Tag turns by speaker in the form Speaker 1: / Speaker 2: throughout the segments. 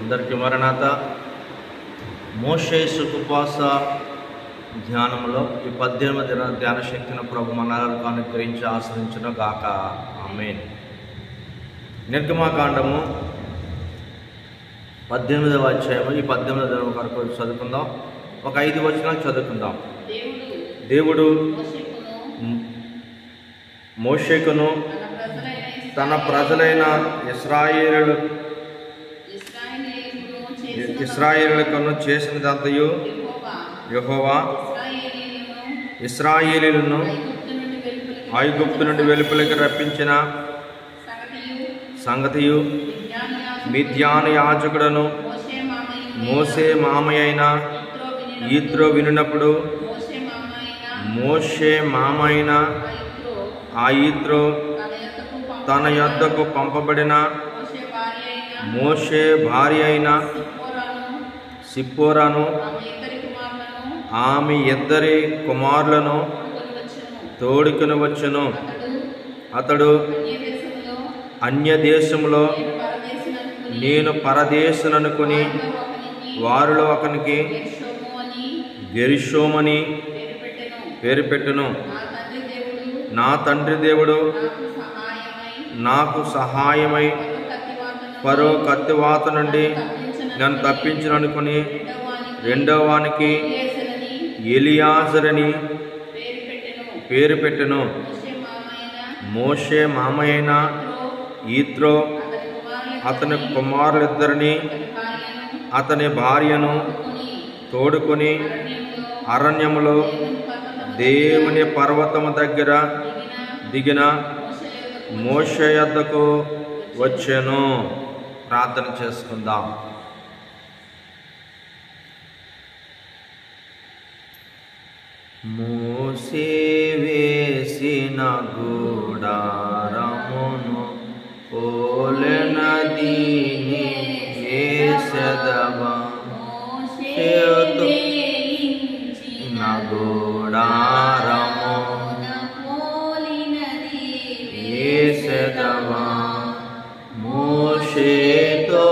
Speaker 1: అందరికీ మరణాత. మోషే ఉపవాస ధ్యానంలో ఈ 18వ దిన ధ్యాన శక్తిని ప్రభు మనందరికీ అనుగ్రహించి ఆశ్రయించును గాక. ఆమేన్. నిర్గమకాండము 18వ అధ్యాయము ఈ 18వ దినం వరకు చదువుకుందాం. ఒక 5 వచనాలు చదువుకుందాం. దేవుడు మోషేకును తన ప్రజలైన ఇశ్రాయేలులను చేసినదంతయు యెహోవా ఇశ్రాయేలీయులను ఐగుప్తు నుండి వెలుపలికి రప్పించిన సంగతియు మిద్యాను యాజకుడను మోషే మామయ్యైన యిత్రో వినునప్పుడు మోషే మామయ్యైన ఆ యిత్రో తన యొద్దకు పంపబడిన మోషే భార్య అయిన సిప్పోరాను ఆమె ఇద్దరి కుమారులను తోడుకుని వచ్చును. అతడు అన్య దేశంలో నేను పరదేశుననుకుని వారిలో ఒకనికి గెర్షోమని పేరు పెట్టును. నా తండ్రి దేవుడు నాకు సహాయమై ఫరో కత్తివాత నుండి నన్ను తప్పించుననుకుని రెండవ వానికి ఎలియాజరని పేరు పెట్టెను. మోషే మామయ్యైన యిత్రో అతని కుమారులిద్దరిని అతని భార్యను తోడుకొని అరణ్యములో దేవుని పర్వతము దగ్గర దిగిన మోషే యొద్దకు వచ్చెను. ప్రార్థన చేసుకుందాం. మోషే వేసిన గుడారమును పోలెనదీని వేసెదవా గుడారము వేసెదవా మోషేతో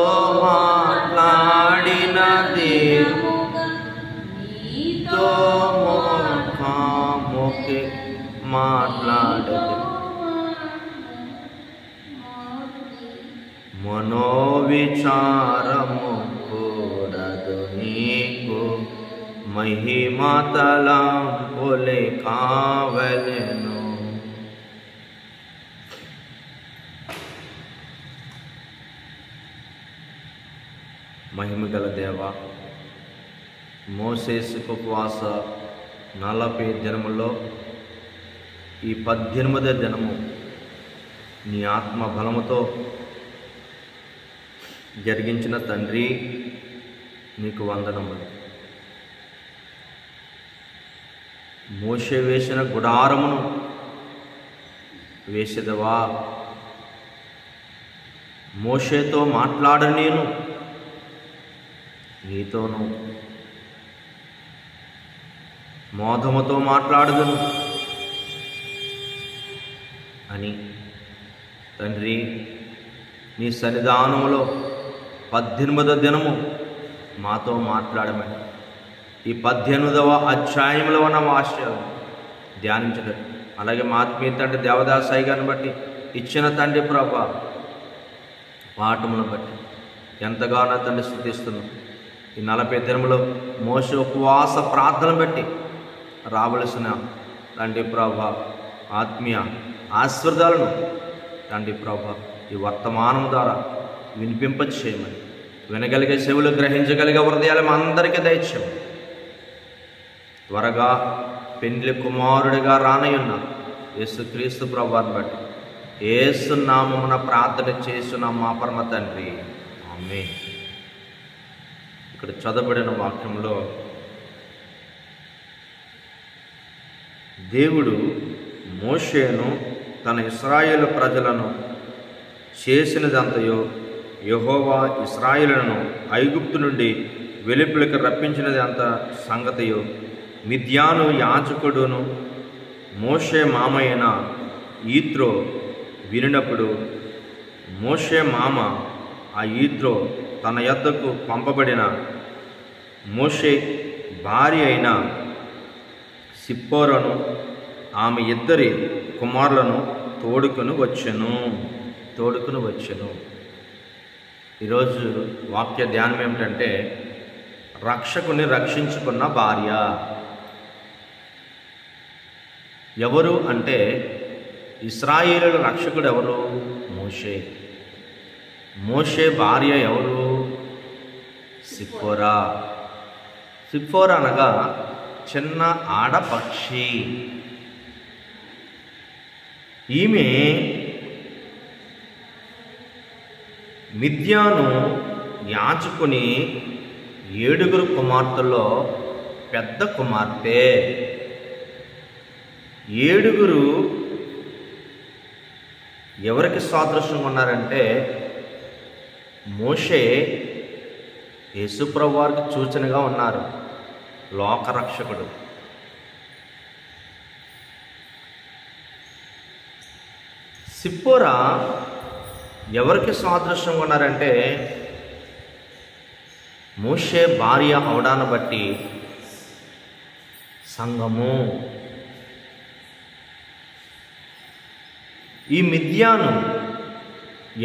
Speaker 1: మాట్లాడిన దేవునితో ముఖాముఖి మాట్లాడదు. మనోవిచారము కూడదు నీకు మహిమతలంపులే కావలెను. మహిమగల దేవ, మోషే ఉపవాస 40 దినముల్లో ఈ 18వ దినము నీ ఆత్మ బలముతో జరిగించిన తండ్రి నీకు వందనములు. మోషే వేసిన గుడారమును వేసేదవా, మోషేతో మాట్లాడ నేను నీతోను మోదముతో మాట్లాడదును అని తండ్రి నీ సన్నిధానములో 18వ దినము మాతో మాట్లాడమని ఈ 18వ అధ్యాయంలో ఉన్న వాక్యాలు ధ్యానించడం, అలాగే మా ఆత్మీయ తండ్రి దేవదాసాయి గారిని బట్టి ఇచ్చిన తండ్రి ప్రభా పాఠమును బట్టి ఎంతగానో తండ్రి స్తుతిస్తున్నాం. ఈ 40 దినములో మోషే ఉపవాస ప్రార్థన బట్టి రావలసిన తండ్రి ప్రభా ఆత్మీయ ఆశీర్వాదాలను తండ్రి ప్రభా ఈ వర్తమానం ద్వారా వినిపింప చేయమని, వినగలిగే చెవులు గ్రహించగలిగే హృదయాలు మా అందరికీ దయచేయమని, త్వరగా పెండ్లి కుమారుడిగా రానయ్యున్న యేసుక్రీస్తు ప్రభువుని బట్టి యేసు నామమున ప్రార్థన చేస్తున్న మా పరమ తండ్రి, ఆమేన్. ఇక్కడ చదవబడిన వాక్యంలో దేవుడు మోషేను తన ఇశ్రాయేలు ప్రజలను చేసినదంతయో యెహోవా ఇశ్రాయేలును ఐగుప్తు నుండి వెలుపలికి రప్పించినది అంత సంగతియో మిద్యాను యాజకుడును మోషే మామయ్యైన యిత్రో వినినప్పుడు మోషే మామ ఆ యిత్రో తన యొద్దకు పంపబడిన మోషే భార్య అయిన సిప్పోరను ఆమె ఇద్దరి కుమారులను తోడుకొని వచ్చెను. ఈరోజు వాక్య ధ్యానం ఏమిటంటే రక్షకుని రక్షించుకున్న భార్య. ఎవరు అంటే ఇశ్రాయేలుల రక్షకుడు ఎవరు? మోషే భార్య ఎవరు? సిప్పోరా అనగా చిన్న ఆడపక్షి. ఈమె మిద్యాను యాజకుని 7 కుమార్తెల్లో పెద్ద కుమార్తె. 7 ఎవరికి సాదృశ్యంగా ఉన్నారంటే మోషే యేసుప్రభు వారికి సూచనగా ఉన్నారు, లోకరక్షకుడు. సిప్పోరా ఎవరికి సాదృశ్యంగా ఉన్నారంటే మోషే భార్య అవడాన్ని బట్టి సంఘము. ఈ మిద్యాను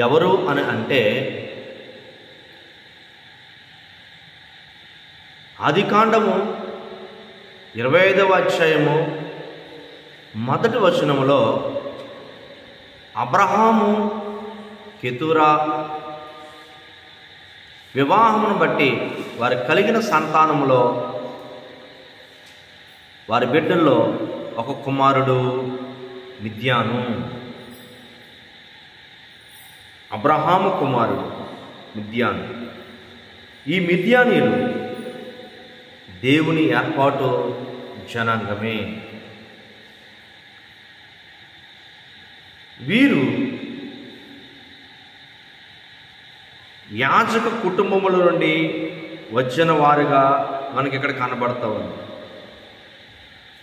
Speaker 1: ఎవరు అని అంటే ఆదికాండము 25వ అధ్యాయము 1వ వచనములో అబ్రహాము కెతురా వివాహమును బట్టి వారి కలిగిన సంతానములో వారి బిడ్డల్లో ఒక కుమారుడు మిద్యాను. అబ్రహాము కుమారుడు మిద్యాను. ఈ మిద్యానీయులు దేవుని ఏర్పాటు జనాంగమే. వీరు యాజక కుటుంబముల నుండి వచ్చిన వారుగా మనకి ఇక్కడ కనబడతా ఉంది.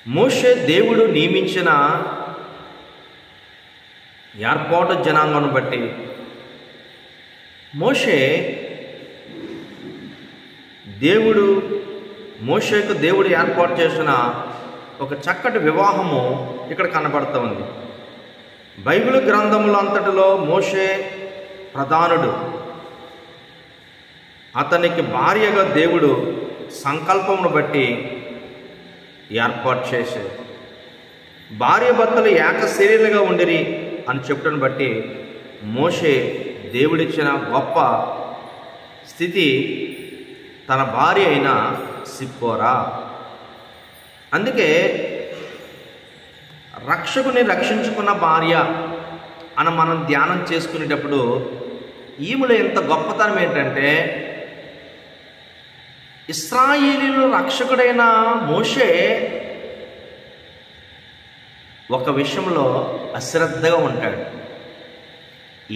Speaker 1: మోషే దేవుడు నియమించిన ఏర్పాటు జనాంగం బట్టి మోషేకు దేవుడు ఏర్పాటు చేసిన ఒక చక్కటి వివాహము ఇక్కడ కనబడతా ఉంది. బైబిల్ గ్రంథముల అంతటిలో మోషే ప్రధానుడు. అతనికి భార్యగా దేవుడు సంకల్పమును బట్టి ఏర్పాటు చేశాడు. భార్య భర్తలు ఏక శరీరులుగా ఉండిరి అని చెప్పడం బట్టి మోషే దేవుడిచ్చిన గొప్ప స్థితి తన భార్య అయిన సిప్పోరా. అందుకే రక్షకుని రక్షించుకున్న భార్య అని మనం ధ్యానం చేసుకునేటప్పుడు ఈమెలో ఎంత గొప్పతనం ఏంటంటే ఇశ్రాయేలీయుల రక్షకుడైన మోషే ఒక విషయంలో అశ్రద్ధగా ఉంటాడు.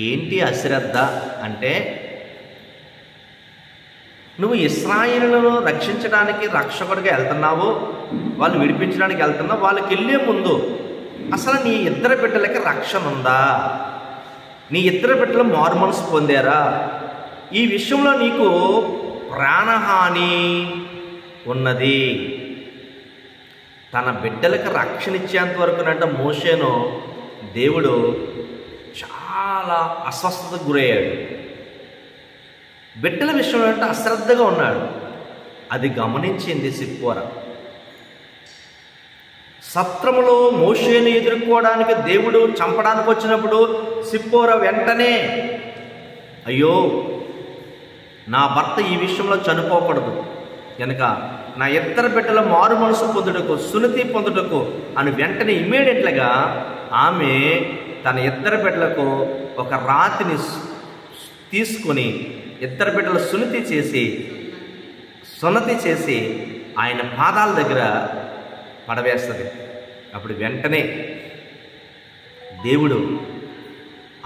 Speaker 1: ఏంటి అశ్రద్ధ అంటే, నువ్వు ఇశ్రాయేలులను రక్షించడానికి రక్షకుడిగా వెళ్తున్నావు, వాళ్ళు విడిపించడానికి వెళ్తున్నావు. వాళ్ళకి వెళ్ళే ముందు అసలు నీ 2 బిడ్డలకి రక్షణ ఉందా? నీ 2 బిడ్డలు మారు మనసు పొందారా? ఈ విషయంలో నీకు ప్రాణహాని ఉన్నది. తన బిడ్డలకు రక్షణ ఇచ్చేంత వరకునంట మోషేను దేవుడు చాలా అస్వస్థతకు గురయ్యాడు. బిడ్డల విషయంలో అంటే అశ్రద్ధగా ఉన్నాడు. అది గమనించింది సిప్పోరా. సత్రములో మోషేను ఎదుర్కోవడానికి దేవుడు చంపడానికి వచ్చినప్పుడు సిప్పోరా వెంటనే, అయ్యో నా భర్త ఈ విషయంలో చనిపోకూడదు కనుక నా 2 బిడ్డల మారు మనసు పొందుటకు, సున్నతి పొందుటకు అని వెంటనే ఇమ్మీడియట్లుగా ఆమె తన 2 బిడ్డలకు ఒక రాతిని తీసుకొని 2 బిడ్డలు సున్నతి చేసి ఆయన పాదాల దగ్గర పడవేస్తుంది. అప్పుడు వెంటనే దేవుడు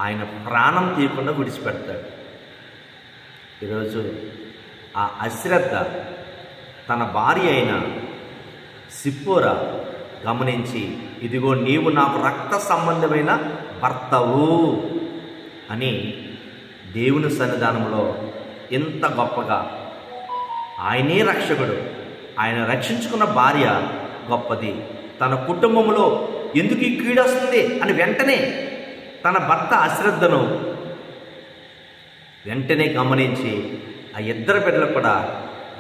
Speaker 1: ఆయన ప్రాణం తీయకుండా విడిచిపెడతాడు. ఈరోజు ఆ అశ్రద్ధ తన భార్య అయిన సిప్పోరా గమనించి, ఇదిగో నీవు నాకు రక్త సంబంధమైన భర్తవు అని దేవుని సన్నిధానంలో ఇంత గొప్పగా ఆయనే రక్షకుడు, ఆయన రక్షించుకున్న భార్య గొప్పది. తన కుటుంబంలో ఎందుకు ఈ కీడు వస్తుంది అని వెంటనే తన భర్త అశ్రద్ధను వెంటనే గమనించి ఆ ఇద్దరు బిడ్డలకు కూడా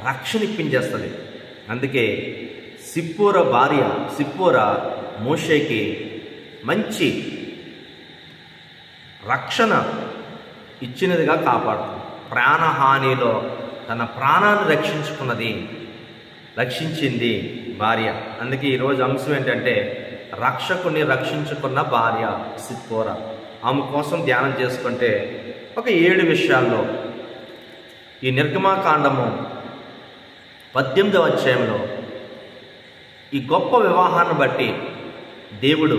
Speaker 1: రక్షణ ఇప్పించేస్తుంది. అందుకే సిప్పోరా భార్య సిప్పోరా మోషేకి మంచి రక్షణ ఇచ్చినదిగా కాపాడుతుంది. ప్రాణహానిలో తన ప్రాణాన్ని రక్షించింది భార్య. అందుకే ఈరోజు అంశం ఏంటంటే రక్షకుని రక్షించుకున్న భార్య సిప్పోరా. ఆమె కోసం ధ్యానం చేసుకుంటే ఒక 7 విషయాల్లో ఈ నిర్గమాకాండము 18వ అధ్యాయంలో ఈ గొప్ప వివాహాన్ని బట్టి దేవుడు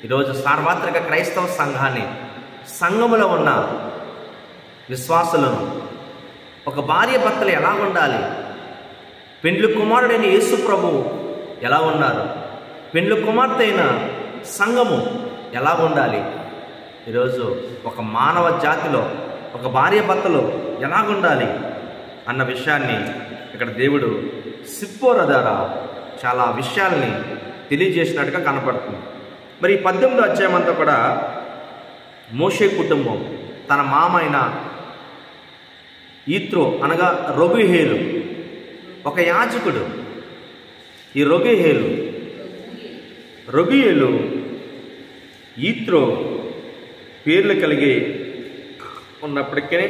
Speaker 1: ఈరోజు సార్వత్రిక క్రైస్తవ సంఘాన్ని, సంఘములో ఉన్న విశ్వాసులను ఒక భార్య భర్తలు ఎలా ఉండాలి, పెండ్లి కుమారుడైన యేసు ప్రభువు ఎలా ఉన్నారు, పెండ్లి కుమార్తె అయిన సంఘము ఎలా ఉండాలి, ఈరోజు ఒక మానవ జాతిలో ఒక భార్య భర్తలు ఎలాగుండాలి అన్న విషయాన్ని ఇక్కడ దేవుడు సిప్పోరా ద్వారా చాలా విషయాల్ని తెలియజేసినట్టుగా కనపడుతుంది. మరి 18వ అధ్యాయం అంతా కూడా మోషే కుటుంబం తన మామ అయిన ఈత్రో అనగా రొగూయేలు ఒక యాజకుడు. ఈ రొగూయేలు ఈత్రో పేర్లు కలిగి ఉన్నప్పటికీ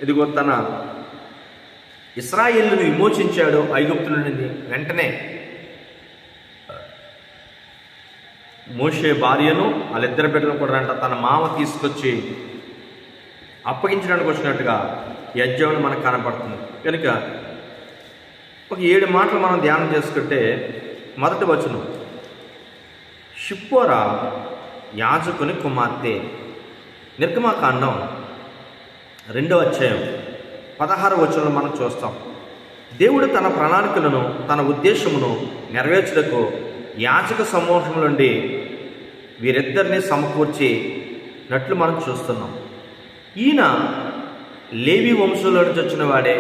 Speaker 1: ఇదిగో తన ఇశ్రాయేలును విమోచించాడు ఐగుప్తు నుండి. వెంటనే మోషే భార్యను వాళ్ళిద్దరి బిడ్డలను కూడా తన మామ తీసుకొచ్చి అప్పగించడానికి వచ్చినట్టుగా ఈ అధ్యాయం మనకు కనపడుతుంది. కనుక ఒక 7 మాటలు మనం ధ్యానం చేసుకుంటే, మొదటి వచనం సిప్పోరా యాజకుని కుమార్తె. నిర్గమాకాండం 2వ అధ్యాయం 16వ వచనంలో మనం చూస్తాం. దేవుడు తన ప్రణాళికలను, తన ఉద్దేశమును నెరవేర్చుటకు యాజక సమూహం నుండి వీరిద్దరిని సమకూర్చినట్లు మనం చూస్తున్నాం. ఈయన లేవి వంశంలో నుంచి వచ్చిన వాడే,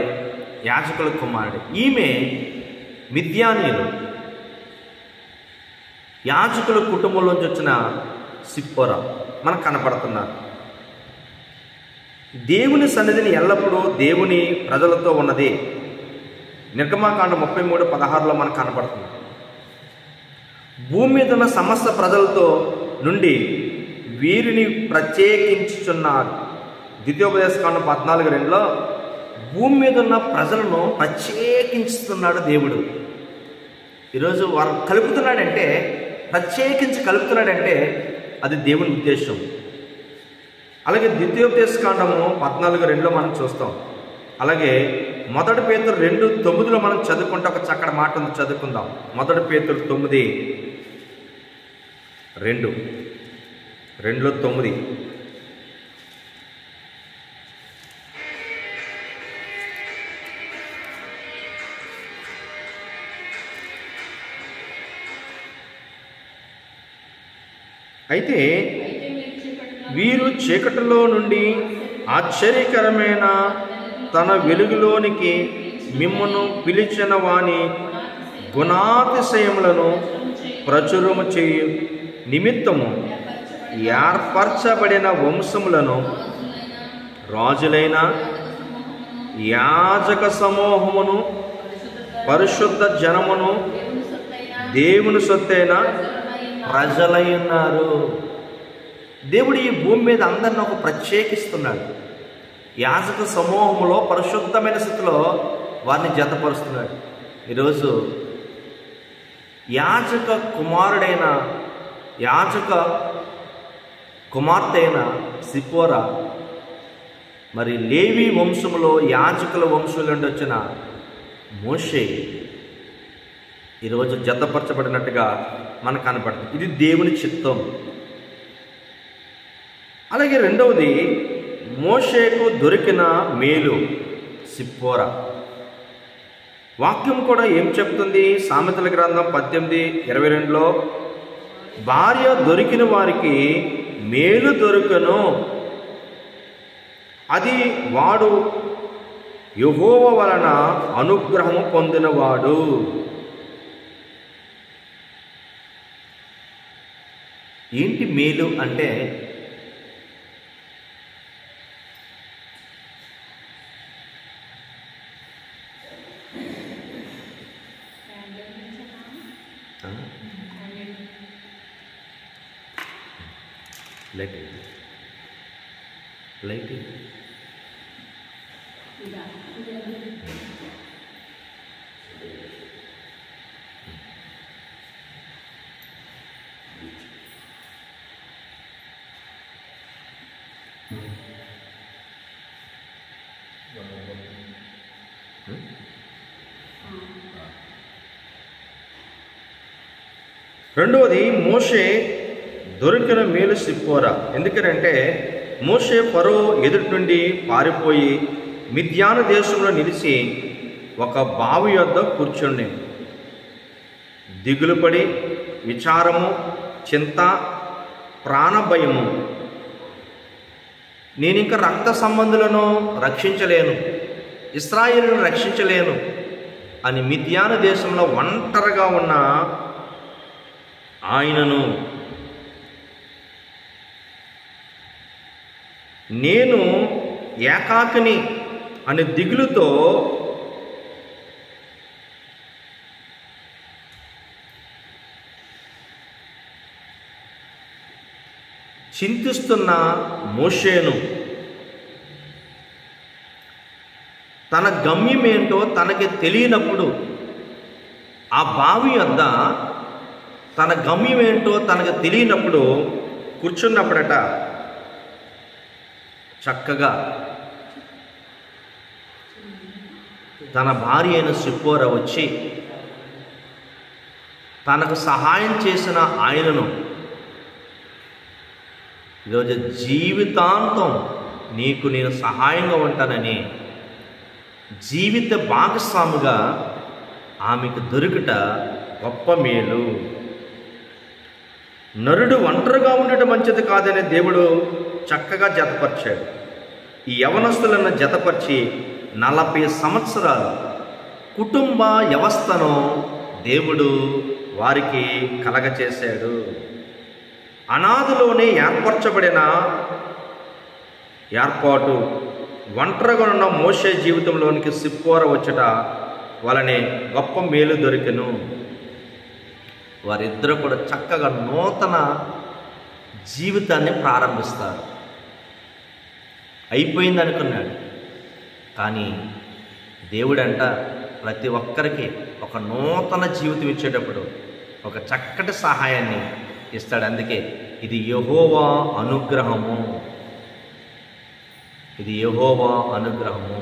Speaker 1: యాజకుల కుమారుడు. ఈమె మిద్యానీయులు యాజకుల కుటుంబంలోంచి వచ్చిన సిప్పోరా మనకు కనపడుతున్నారు. దేవుని సన్నిధిని ఎల్లప్పుడూ దేవుని ప్రజలతో ఉన్నది. నిర్గమాకాండం 33:16లో మనకు కనపడుతుంది. భూమి మీద ఉన్న సమస్త ప్రజలతో నుండి వీరిని ప్రత్యేకించుచున్నాడు. ద్వితీయోపదేశకాండం 14:2లో భూమి మీద ఉన్న ప్రజలను ప్రత్యేకించుతున్నాడు దేవుడు. ఈరోజు వారు కలుపుతున్నాడంటే, ప్రత్యేకించి కలుపుతున్నాడంటే అది దేవుని ఉద్దేశం. అలాగే ద్వితీయోపదేశకాండము 14:2లో మనం చూస్తాం. అలాగే 1 పేతురు 2:9లో మనం చదువుకుంటే ఒక చక్కటి మాట ఉంది, చదువుకుందాం. 1 పేతురు 9:2-9. అయితే వీరు చీకటిలో నుండి ఆశ్చర్యకరమైన తన వెలుగులోనికి మిమ్మను పిలిచిన వాని గుణాతిశయములను ప్రచురము చేయు నిమిత్తము ఏర్పరచబడిన వంశములను, రాజులైన యాజక సమూహమును, పరిశుద్ధ జనమును, దేవుని సొత్తైన ప్రజలై ఉన్నారు. దేవుడు ఈ భూమి మీద అందరిని ఒక ప్రత్యేకిస్తున్నాడు. యాజక సమూహంలో పరిశుద్ధమైన స్థితిలో వారిని జతపరుస్తున్నాడు. ఈరోజు యాజక కుమార్తె అయిన సిప్పోరా మరి లేవి వంశంలో యాజకుల వంశం నుండి వచ్చిన మోషే ఈరోజు జతపరచబడినట్టుగా మనకు కనపడుతుంది. ఇది దేవుని చిత్తం. అలాగే రెండవది, మోషేకు దొరికిన మేలు సిప్పోరా. వాక్యం కూడా ఏం చెప్తుంది? సామెతల గ్రంథం 18:22లో భార్య దొరికిన వారికి మేలు దొరుకును. అది వాడు యెహోవా వలన అనుగ్రహము పొందినవాడు. ఏంటి మేలు అంటే లైట్ రెండవది మోషే దొరికిన మేలు సిప్పోరా. ఎందుకంటే మోషే ఫరో ఎదుటి నుండి పారిపోయి మిద్యాను దేశంలో నిలిచి ఒక బావి యొద్ద కూర్చుండి దిగులుపడి విచారము, చింత, ప్రాణభయము, నేనింక రక్త సంబంధులను రక్షించలేను, ఇశ్రాయేలును రక్షించలేను అని మిద్యాను దేశంలో ఒంటరిగా ఉన్న ఆయనను నేను ఏకాకిని అనే దిగులుతో చింతిస్తున్న మోషేను తన గమ్యమేంటో తనకి తెలియనప్పుడు ఆ బావి వద్ద తన గమ్యమేంటో తనకు తెలియనప్పుడు కూర్చున్నప్పుడట చక్కగా తన భార్య అయిన సిప్పోరా వచ్చి తనకు సహాయం చేసిన ఆయనను ఈరోజు జీవితాంతం నీకు నేను సహాయంగా ఉంటానని జీవిత భాగస్వామిగా ఆమెకు దొరుకుట గొప్ప మేలు. నరుడు ఒంటరిగా ఉండటం మంచిది కాదని దేవుడు చక్కగా జతపరిచాడు. ఈ యవనస్తులను జతపరిచి 40 సంవత్సరాలు కుటుంబ వ్యవస్థను దేవుడు వారికి కలగచేశాడు. అనాదిలోనే ఏర్పరచబడిన ఏర్పాటు ఒంటరిగా ఉన్న మోషే జీవితంలోనికి సిప్పోరా వచ్చుట వలనే గొప్ప మేలు దొరికెను. వారిద్దరూ కూడా చక్కగా నూతన జీవితాన్ని ప్రారంభిస్తారు. అయిపోయింది అనుకున్నాడు, కానీ దేవుడంట ప్రతి ఒక్కరికి ఒక నూతన జీవితం ఇచ్చేటప్పుడు ఒక చక్కటి సహాయాన్ని ఇస్తాడు. అందుకే ఇది యెహోవా అనుగ్రహము, ఇది యెహోవా అనుగ్రహము.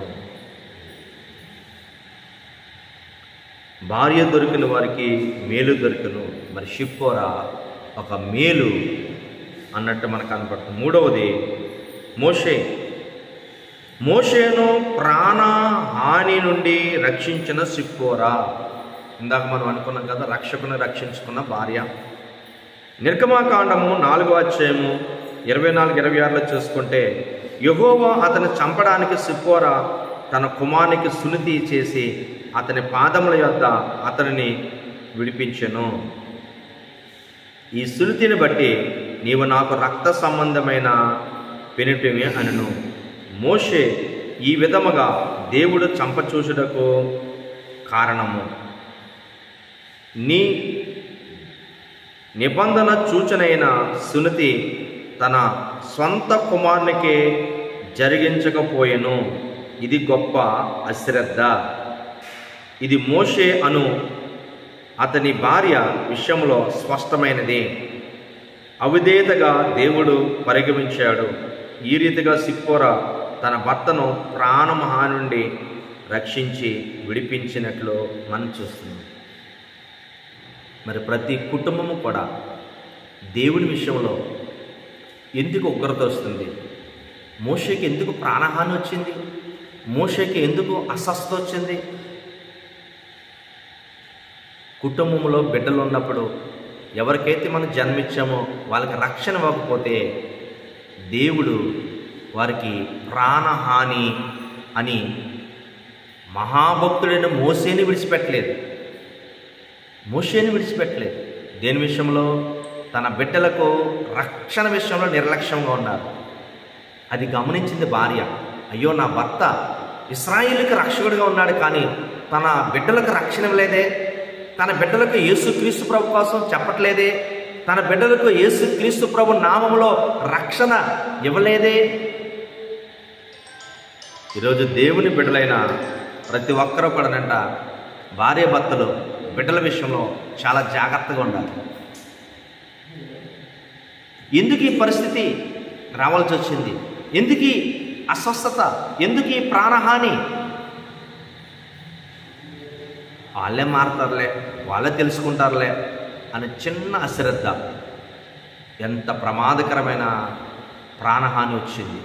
Speaker 1: భార్య దొరికిన వారికి మేలు దొరికిను. మరి సిప్పోరా ఒక మేలు అన్నట్టు మనకు కనపడుతుంది. మూడవది మోషేను ప్రాణహాని నుండి రక్షించిన సిప్పోరా. ఇందాక మనం అనుకున్నాం కదా, రక్షకుని రక్షించుకున్న భార్య. నిర్గమాకాండము 4వ అధ్యాయము 24-26లో చూసుకుంటే యెహోవా అతన్ని చంపడానికి సిప్పోరా తన కుమారునికి సున్నతి చేసి అతని పాదముల యొద్ద అతనిని విడిపించెను. ఈ సున్నతిని బట్టి నీవు నాకు రక్త సంబంధమైన పెనిటివి అనను. మోషే ఈ విధముగా దేవుడు చంపచూచుటకు కారణము నీ నిబంధన సూచనైన సున్నతి తన స్వంత కుమారునికే జరిగించకపోయెను. ఇది గొప్ప అశ్రద్ధ. ఇది మోషే అను అతని భార్య విషయంలో స్పష్టమైనది. అవిధేయతగా దేవుడు పరిగణించాడు. ఈ రీతిగా సిప్పోరా తన భర్తను ప్రాణహాని నుండి రక్షించి విడిపించినట్లు మనం చూస్తున్నాం. మరి ప్రతి కుటుంబము కూడా దేవుని విషయంలో ఎందుకు ఉగ్రత వస్తుంది? మోషేకి ఎందుకు ప్రాణహాని వచ్చింది? మోషేకి ఎందుకు అస్వస్థత వచ్చింది? కుటుంబంలో బిడ్డలు ఉన్నప్పుడు ఎవరికైతే మనం జన్మించామో వాళ్ళకి రక్షణ ఇవ్వకపోతే దేవుడు వారికి ప్రాణహాని అని మహాభక్తుడైన మోషేని విడిచిపెట్టలేదు. దేని విషయంలో? తన బిడ్డలకు రక్షణ విషయంలో నిర్లక్ష్యంగా ఉన్నారు. అది గమనించింది భార్య. అయ్యో, నా భర్త ఇశ్రాయేలుకి రక్షకుడిగా ఉన్నాడు, కానీ తన బిడ్డలకు రక్షణ లేదే, తన బిడ్డలకు యేసుక్రీస్తు ప్రభు కోసం చెప్పట్లేదే, తన బిడ్డలకు యేసుక్రీస్తు ప్రభు నామములో రక్షణ ఇవ్వలేదే. ఈరోజు దేవుని బిడ్డలైన ప్రతి ఒక్కరూ కూడానంట భార్య భర్తలు బిడ్డల విషయంలో చాలా జాగ్రత్తగా ఉండాలి. ఎందుకు ఈ పరిస్థితి రావాల్సి వచ్చింది? ఎందుకు ఈ అస్వస్థత? ఎందుకు ఈ ప్రాణహాని? వాళ్ళే మారతారులే, వాళ్ళే తెలుసుకుంటారులే అని చిన్న అశ్రద్ధ ఎంత ప్రమాదకరమైన ప్రాణహాని వచ్చింది.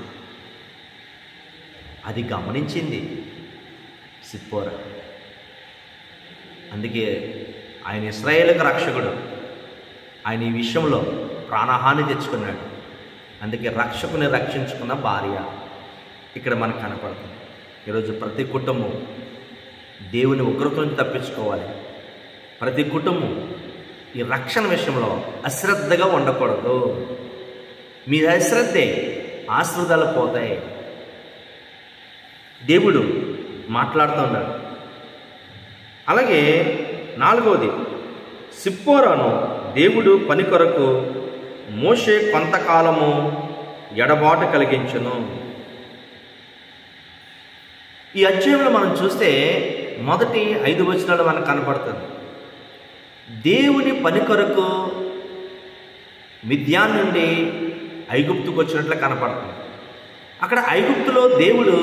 Speaker 1: అది గమనించింది సిప్పోరా. అందుకే ఆయన ఇశ్రాయేలుకు రక్షకుడు. ఆయన ఈ విషయంలో ప్రాణహాని తెచ్చుకున్నాడు. అందుకే రక్షకుని రక్షించుకున్న భార్య ఇక్కడ మనకు కనపడుతుంది. ఈరోజు ప్రతి కుటుంబం దేవుని ఉగ్రత నుంచి తప్పించుకోవాలి. ప్రతి కుటుంబం ఈ రక్షణ విషయంలో అశ్రద్ధగా ఉండకూడదు. మీ అశ్రద్ధే ఆశ్రదాలు పోతాయి. దేవుడు మాట్లాడుతున్నాడు. అలాగే 4వది, సిప్పోరాను దేవుడు పని కొరకు మోషే కొంతకాలము ఎడబాటు కలిగించును. ఈ అధ్యాయంలో మనం చూస్తే మొదటి 5 వచనాలు మనకు కనపడుతుంది. దేవుని పని కొరకు మిద్యాన్ నుండి ఐగుప్తుకు వచ్చినట్లు కనపడుతుంది. అక్కడ ఐగుప్తులో దేవుడు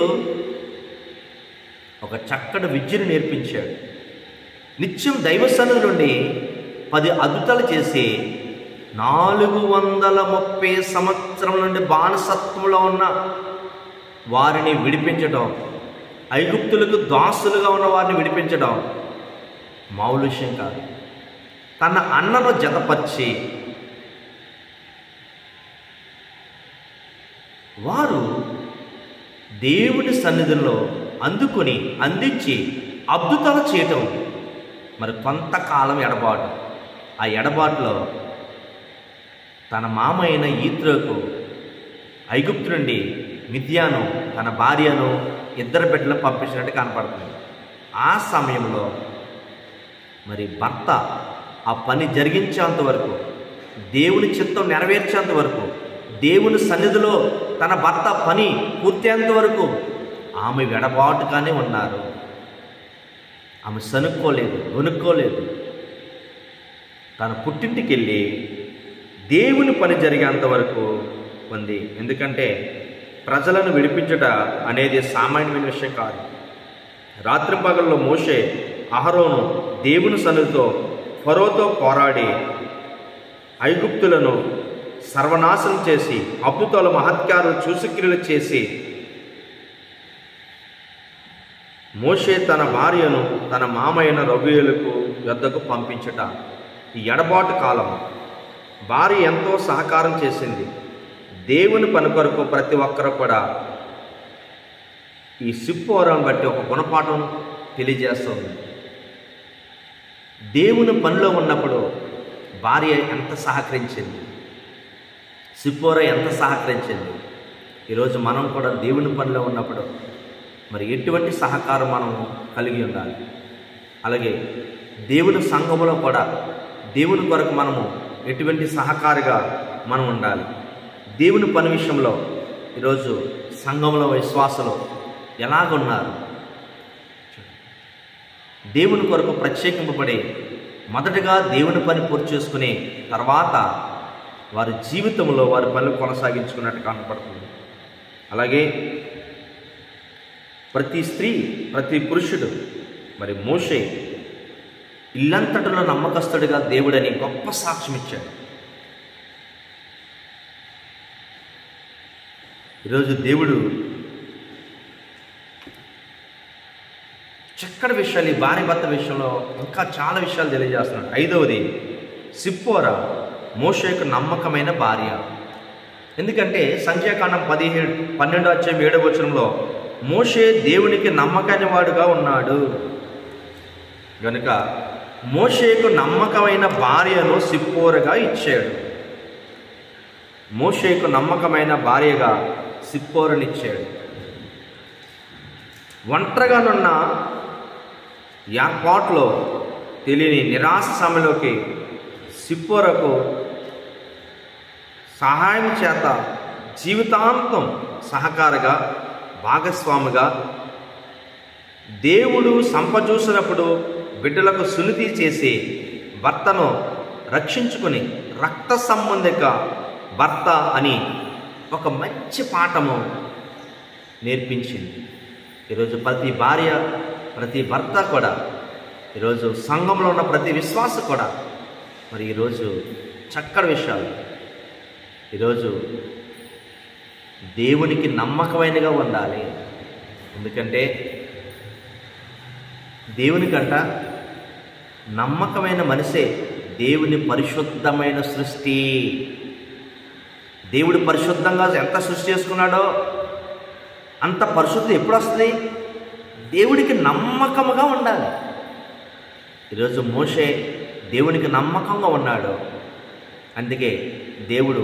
Speaker 1: ఒక చక్కటి విద్యను నేర్పించాడు. నిత్యం దైవ సన్నిధి నుండి 10 అద్భుతాలు చేసి 430 సంవత్సరం నుండి బానిసత్వంలో ఉన్న వారిని విడిపించడం, ఐగుప్తులకు దాసులుగా ఉన్న వారిని విడిపించడం మామూలు విషయం కాదు. తన అన్నను జతపరిచి వారు దేవుని సన్నిధిలో అందించి అద్భుతాలు చేయటం. మరి కొంతకాలం ఎడబాటు. ఆ ఎడబాటులో తన మామ అయిన ఈత్రోకు ఐగుప్తు నుండి మిద్యాను తన భార్యను 2 బిడ్డలను పంపించినట్టు కనపడుతుంది. ఆ సమయంలో మరి భర్త ఆ పని జరిగించేంత వరకు, దేవుని చిత్తం నెరవేర్చేంత వరకు, దేవుని సన్నిధిలో తన భర్త పని పూర్తయ్యేంత వరకు ఆమె ఎడబాటుగానే ఉన్నారు. ఆమె వణుక్కోలేదు. తన పుట్టింటికి వెళ్ళి దేవుని పని జరిగేంత వరకు ఉంది. ఎందుకంటే ప్రజలను విడిపించుట అనేది సామాన్యమైన విషయం కాదు. రాత్రింపగల్లో మోషే అహరోను దేవుని సన్నిధితో ఫరోతో పోరాడి ఐగుప్తులను సర్వనాశనం చేసి అద్భుతాలు మహత్కారాలు సూచక్రియలు చేసి మోషే తన భార్యను తన మామయ్యన రగుయేలుకు యొద్దకు పంపించుట. ఈ ఎడబాటు కాలం భార్య ఎంతో సహకారం చేసింది. దేవుని పని కొరకు ప్రతి ఒక్కరు కూడా ఈ సిప్పోరాను బట్టి ఒక గుణపాఠం తెలియజేస్తుంది. దేవుని పనిలో ఉన్నప్పుడు భార్య ఎంత సహకరించింది, సిప్పోరా ఎంత సహకరించింది. ఈరోజు మనం కూడా దేవుని పనిలో ఉన్నప్పుడు మరి ఎటువంటి సహకారం మనం కలిగి ఉండాలి. అలాగే దేవుని సంఘములో కూడా దేవుని కొరకు మనము ఎటువంటి సహకారిగా మనం ఉండాలి. దేవుని పని విషయంలో ఈరోజు సంఘంలో విశ్వాసులు ఎలాగున్నారు? దేవుని కొరకు ప్రత్యేకింపబడి మొదటగా దేవుని పని పూర్తి చేసుకుని తర్వాత వారి జీవితంలో వారి పనులు కొనసాగించుకున్నట్టు కనపడుతుంది. అలాగే ప్రతి స్త్రీ, ప్రతి పురుషుడు మరి మోషే ఇల్లంతటిలో నమ్మకస్తుడిగా దేవుడని గొప్ప సాక్ష్యం ఇచ్చాడు. ఈరోజు దేవుడు చక్కటి విషయాలు ఈ భార్య భర్త విషయంలో ఇంకా చాలా విషయాలు తెలియజేస్తున్నాడు. 5వది, సిప్పోరా మోషేకు నమ్మకమైన భార్య. ఎందుకంటే సంఖ్యాకాండం 12:7 మోషే దేవునికి నమ్మకమైన వాడుగా ఉన్నాడు గనుక మోషేకు నమ్మకమైన భార్యను సిప్పోరుగా ఇచ్చాడు. మోషేకు నమ్మకమైన భార్యగా సిప్పోరునిచ్చాడు. ఒంటరిగానున్న ఏర్పాట్లో తెలియని నిరాశ సమయంలోకి సిప్పోరకు సహాయం చేత జీవితాంతం సహకారిగా భాగస్వామిగా దేవుడు సంపజూసినప్పుడు బిడ్డలకు సునితి చేసి భర్తను రక్షించుకుని రక్త సంబంధిక భర్త అని ఒక మంచి పాఠము నేర్పించింది. ఈరోజు ప్రతి భార్య ప్రతి భర్త కూడా, ఈరోజు సంఘంలో ఉన్న ప్రతి విశ్వాసం కూడా మరి ఈరోజు చక్కటి విషయాలు, ఈరోజు దేవునికి నమ్మకమైనగా ఉండాలి. ఎందుకంటే దేవునికంట నమ్మకమైన మనిషే దేవుని పరిశుద్ధమైన సృష్టి. దేవుడు పరిశుద్ధంగా ఎంత సృష్టి చేసుకున్నాడో అంత పరిశుద్ధి ఎప్పుడు వస్తుంది? దేవుడికి నమ్మకముగా ఉండాలి. ఈరోజు మోషే దేవునికి నమ్మకంగా ఉన్నాడు. అందుకే దేవుడు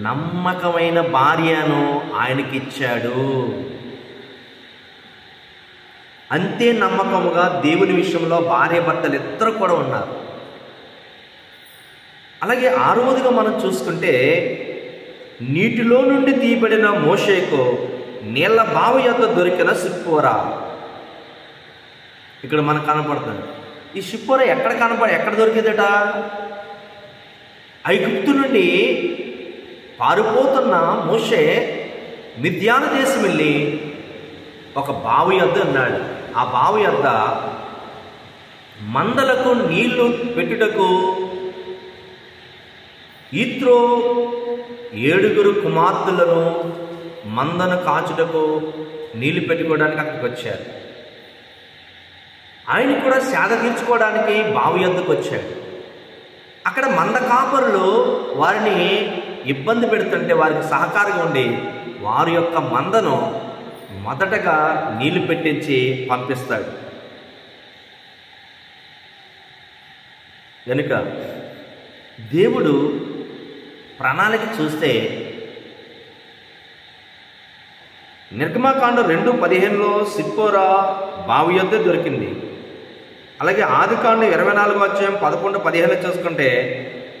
Speaker 1: నమ్మకమైన భార్యను ఆయనకి ఇచ్చాడు. అంతే నమ్మకముగా దేవుని విషయంలో భార్య భర్తలు ఇద్దరు కూడా ఉన్నారు. అలాగే ఆరోదిగా మనం చూసుకుంటే నీటిలో నుండి తీయబడిన మోషేకు నీళ్ళ బావి యొద్ద దొరికిన సిప్పోరా ఇక్కడ మనకు కనపడుతుంది. ఈ సిప్పోరా ఎక్కడ దొరికిందట? ఐగుప్తు నుండి పారిపోతున్న మోషే మిద్యాను దేశం వెళ్ళి ఒక బావి యొద్ద ఉన్నాడు. ఆ బావి యొద్ద మందలకు నీళ్లు పెట్టుటకు ఈత్రో 7 కుమార్తెలను మందను కాచుటకు నీళ్లు పెట్టుకోవడానికి అక్కడికి వచ్చారు. ఆయన కూడా సేద తీర్చుకోవడానికి బావి యొద్దకు వచ్చాడు. అక్కడ మంద కాపరులు వారిని ఇబ్బంది పెడుతుంటే వారికి సహకారంగా ఉండి వారి యొక్క మందను మొదటగా నీళ్లు పెట్టించి పంపిస్తాడు. కనుక దేవుడు ప్రణాళిక చూస్తే నిర్గమకాండం 2:15 సిప్పోరా బావి యొద్ద దొరికింది. అలాగే ఆదికాండం 24:11-15 చూసుకుంటే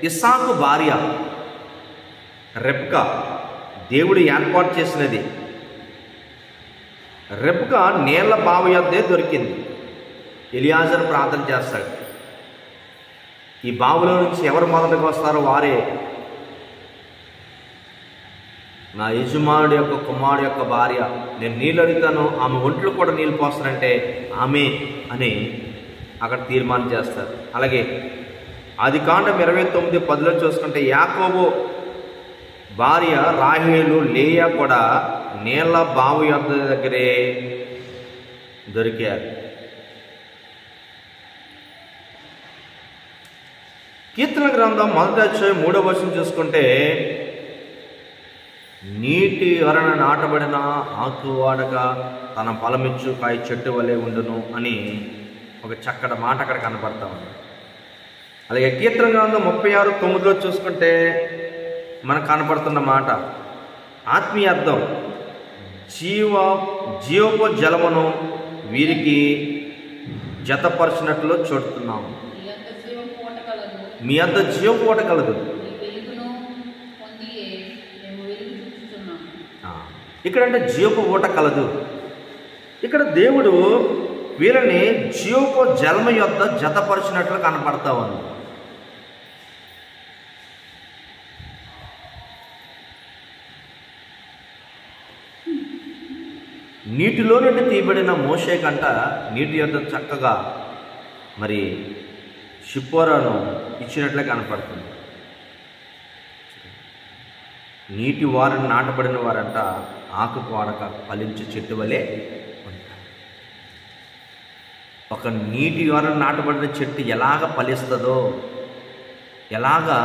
Speaker 1: ఇస్సాకు భార్య రెబ్కా దేవుడు ఏర్పాటు చేసినది. రెబ్కా నీళ్ల బావి యొద్దే దొరికింది. ఎలియాజరు ప్రార్థన చేస్తాడు. ఈ బావిలో నుంచి ఎవరు మొదటగా వస్తారో వారే నా యజమానుడి యొక్క కుమారుడు యొక్క భార్య. నేను నీళ్ళు అడుగుతాను, ఆమె ఒంట్లో కూడా నీళ్ళు పోస్తానంటే ఆమె అని అక్కడ తీర్మానం చేస్తారు. అలాగే ఆదికాండం 29:10 చూసుకుంటే యాకోబు భార్య రాహేలు లేయా కూడా నీళ్ళ బావి యొద్ద దగ్గరే దొరికారు. కీర్తన గ్రంథం 1:3 చూసుకుంటే నీటి వరణ నాటబడిన ఆకువాడగా తన ఫలమిచ్చు కాయ చెట్టు వలె ఉండును అని ఒక చక్కటి మాట అక్కడ కనపడతా ఉంది. అలాగే కీర్తన గ్రంథం 36:9 చూసుకుంటే మనకు కనపడుతున్న మాట ఆత్మీయ అర్థం జీవపు జలమును వీరికి జతపరిచినట్లు చూడుతున్నాము. మీ అంత జీవపోట కలదు. ఇక్కడంటే జీవపు ఓట కలదు. ఇక్కడ దేవుడు వీళ్ళని జీవపు జలమ యొద్ద జతపరిచినట్లు కనపడతా ఉంది. నీటిలో నుండి తీయబడిన మోషే కంట నీటి యొద్ద చక్కగా మరి సిప్పోరాను ఇచ్చినట్లే కనపడుతుంది. నీటి వారిని నాటబడిన వారంట ఆకు వాడక ఫలించే చెట్టు వలె ఉంటారు. ఒక నీటి వారిని నాటబడిన చెట్టు ఎలాగ ఫలిస్తుందో, ఎలాగా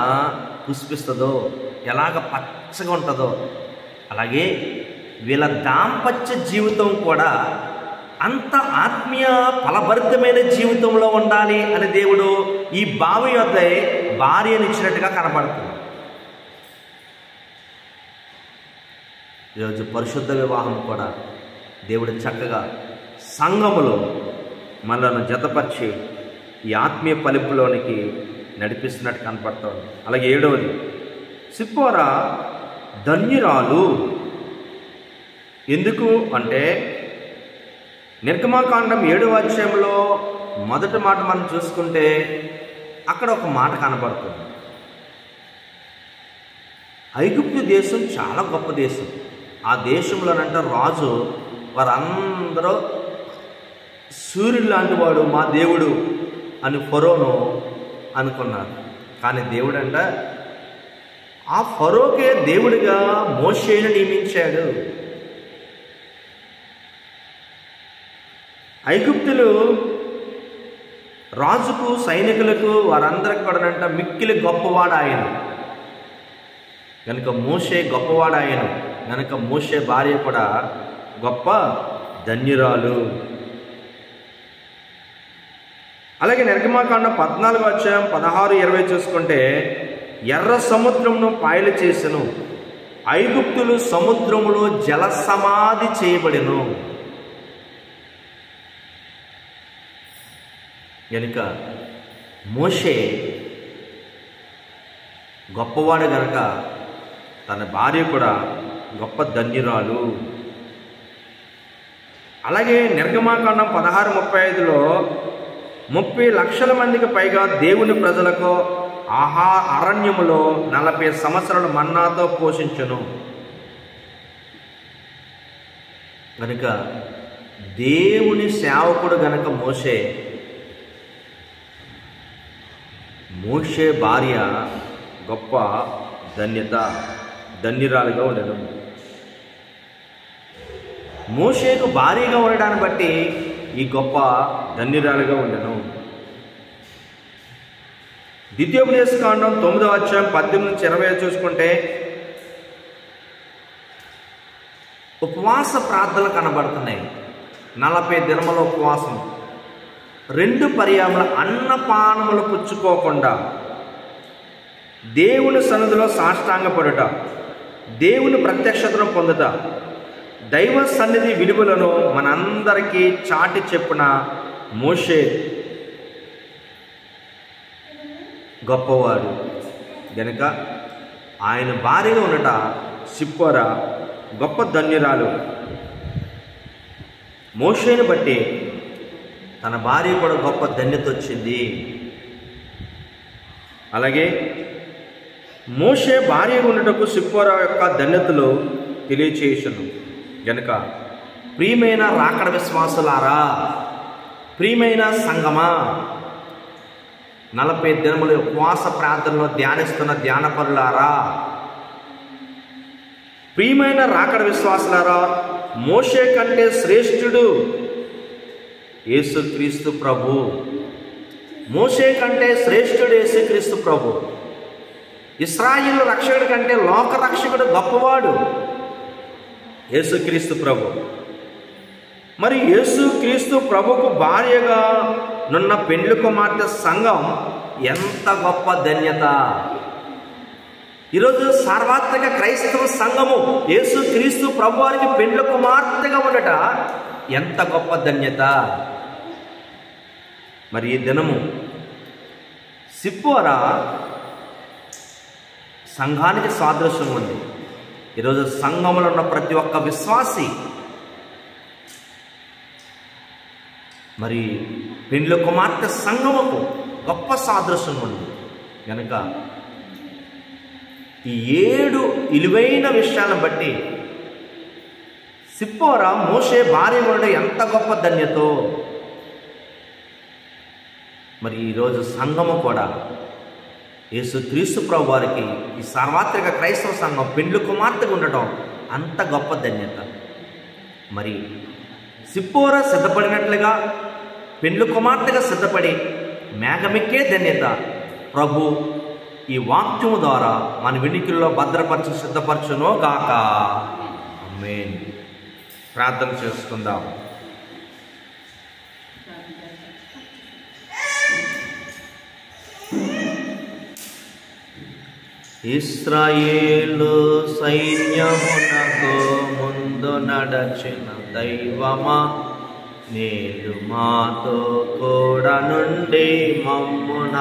Speaker 1: పుష్పిస్తుందో ఎలాగ పచ్చగా ఉంటుందో అలాగే వీళ్ళ దాంపత్య జీవితం కూడా అంత ఆత్మీయ ఫలభరితమైన జీవితంలో ఉండాలి అని దేవుడు ఈ బావి యొద్ద భార్యనిచ్చినట్టుగా కనబడుతుంది. ఈరోజు పరిశుద్ధ వివాహం కూడా దేవుడు చక్కగా సంఘములో మనలను జతపరిచి ఈ ఆత్మీయ ఫలింపులోనికి నడిపిస్తున్నట్టు కనపడుతుంది. అలాగే 7వది, సిప్పోరా ధన్యురాలు. ఎందుకు అంటే నిర్గమాకాండం 7వ అధ్యాయంలో మొదటి మాట మనం చూసుకుంటే అక్కడ ఒక మాట కనబడుతుంది. ఐగుప్తు దేశం చాలా గొప్ప దేశం. ఆ దేశంలోనంటే రాజు వారందరూ సూర్యుడు లాంటి వాడు మా దేవుడు అని ఫరోను అనుకున్నారు. కానీ దేవుడు అంట ఆ ఫరోకే దేవుడిగా మోషేను నియమించాడు. ఐగుప్తులు రాజుకు సైనికులకు వారందరికి కూడా మిక్కిలి గొప్పవాడు ఆయన కనుక మోషే గొప్పవాడు ఆయన కనుక మోషే భార్య కూడా గొప్ప ధన్యురాలు. అలాగే నిర్గమాకాండం 14వ అధ్యాయం 16-20 చూసుకుంటే ఎర్ర సముద్రమును పాయలు చేసెను, ఐగుప్తులు సముద్రములో జల సమాధి చేయబడెను. కనుక మోషే గొప్పవాడు గనక తన భార్య కూడా గొప్ప ధన్యురాలు. అలాగే నిర్గమాకాండం 16:35లో 30 లక్షల మందికి పైగా దేవుని ప్రజలకు అరణ్యములో 40 సంవత్సరాలు మన్నాతో పోషించును. కనుక దేవుని సేవకుడు గనక మోషే భార్య గొప్ప ధన్యురాలుగా ఉండడం. మోషేకు భార్యగా ఉండడాన్ని బట్టి ఈ గొప్ప ధన్యురాలుగా ఉండను. ద్వితీయోపదేశకాండం 9వ అధ్యాయం 18-20 చూసుకుంటే ఉపవాస ప్రార్థనలు కనబడుతున్నాయి. 40 దినముల ఉపవాసం, 2 పర్యాముల అన్నపానములు పుచ్చుకోకుండా దేవుని సన్నిధిలో సాష్టాంగపడుట, దేవుని ప్రత్యక్షతను పొందుట, దైవ సన్నిధి విలువలను మనందరికీ చాటి చెప్పిన మోషే గొప్పవాడు గనుక ఆయన భార్యగా ఉండట సిప్పోరా గొప్ప ధన్యురాలు. మోషేను బట్టి తన భార్య కూడా గొప్ప ధన్యత వచ్చింది. అలాగే మోషే భార్యగా ఉండటకు సిప్పోరా యొక్క ధన్యతలు తెలియచేయును. గనుక ప్రియమైన రాకడ విశ్వాసులారా, ప్రియమైన సంగమా, 40 దినముల ఉపవాస ప్రార్థనలో ధ్యానిస్తున్న ధ్యానపరులారా, ప్రియమైన రాకడ విశ్వాసులారా, మోషే కంటే శ్రేష్ఠుడు యేసుక్రీస్తు ప్రభు. మోషే కంటే శ్రేష్ఠుడు యేసుక్రీస్తు ప్రభు. ఇశ్రాయేలు రక్షకుడి కంటే లోక రక్షకుడు గొప్పవాడు యేసుక్రీస్తు ప్రభు. మరి యేసుక్రీస్తు ప్రభుకు భార్యగా నున్న పెండ్లి కుమార్తె సంఘం ఎంత గొప్ప ధన్యత. ఈరోజు సార్వత్రిక క్రైస్తవ సంఘము యేసుక్రీస్తు ప్రభు వారికి పెండ్లి కుమార్తెగా ఉండట ఎంత గొప్ప ధన్యత. మరి ఈ దినము సిప్పోరా సంఘానికి సాదృశ్యం ఉంది. ఈరోజు సంఘంలో ఉన్న ప్రతి ఒక్క విశ్వాసి మరి పెండ్లి కుమార్తె సంఘముకు గొప్ప సాదృశ్యం ఉంది. కనుక ఈ 7 విలువైన విషయాలను బట్టి సిప్పోరా మోషే భార్య కూడా ఎంత గొప్ప ధన్యతో. మరి ఈరోజు సంఘము కూడా యేసుక్రీస్తు ప్రభు వారికి ఈ సార్వత్రిక క్రైస్తవ సంఘం పెండ్లి కుమార్తెగా ఉండటం అంత గొప్ప ధన్యత. మరి సిప్పోరా సిద్ధపడినట్లుగా పెండ్లి కుమార్తెగా సిద్ధపడి మేఘమెక్కే ధన్యత ప్రభు ఈ వాక్యము ద్వారా మన వినికిల్లో భద్రపరచు సిద్ధపరచునో గాక. ఆమేన్. ప్రార్థన చేసుకుందాం. ఇశ్రాయేలు సైన్యమునకు ముందు నడచిన దైవమా, నేడు మాతో కూడా నుండి మమ్మున